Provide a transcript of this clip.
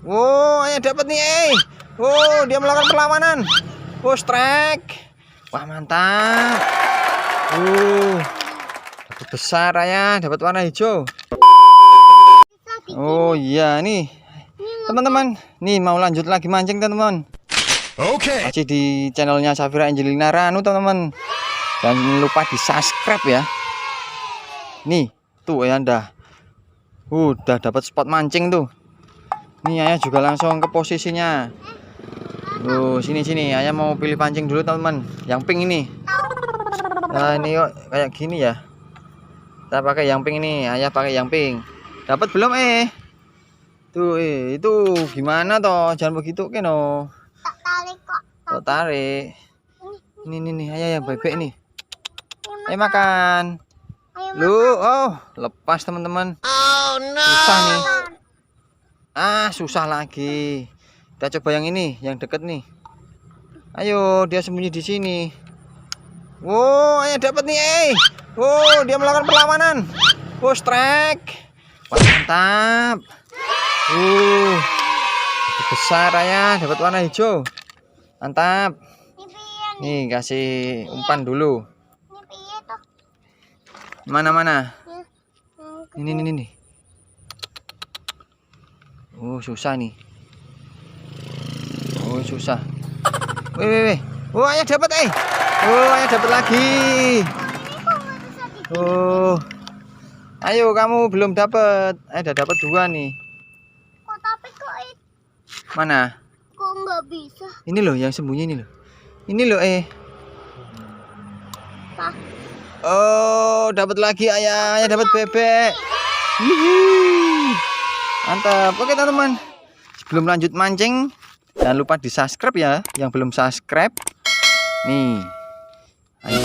Wow, ayah dapat nih, Oh, dia melakukan perlawanan. Oh, strike. Wah, mantap. Dapat besar ayah, dapat warna hijau. Oh iya, nih teman-teman, nih mau lanjut lagi mancing teman-teman. Oke. Masih di channelnya Safira Angelina Ranu teman-teman. Jangan lupa di subscribe ya. Nih, tuh ya udah dapat spot mancing tuh. Nih ayah juga langsung ke posisinya. Sini ayah mau pilih pancing dulu teman-teman. Yang pink ini. Nah, ini kok kayak gini ya. Kita pakai yang pink ini, ayah pakai yang pink. Dapat belum Tuh itu gimana toh? Jangan begitu Keno. Tak tarik kok. Tak tarik. Ini ayah yang bebek nih. Ayo makan. Lepas teman-teman. Oh no. Susah nih. Susah lagi. Kita coba yang ini, yang deket nih. Ayo, dia sembunyi di sini. Wow, ayah dapat nih, dia melakukan perlawanan. Strike. Wah, mantap. Besar ayah, dapat warna hijau. Mantap. Nih, kasih umpan dulu. Mana? Ini. Susah nih. Susah. Wih. Ayah dapat ayah dapat lagi. Ayo kamu belum dapat. Udah dapat 2 nih. Kok tapi kok Mana? Kok nggak bisa? Ini loh yang sembunyi ini loh. Ini loh dapat lagi ayah dapat bebek. Mantap. Oke teman-teman, sebelum lanjut mancing jangan lupa di subscribe ya yang belum subscribe nih. Ayo.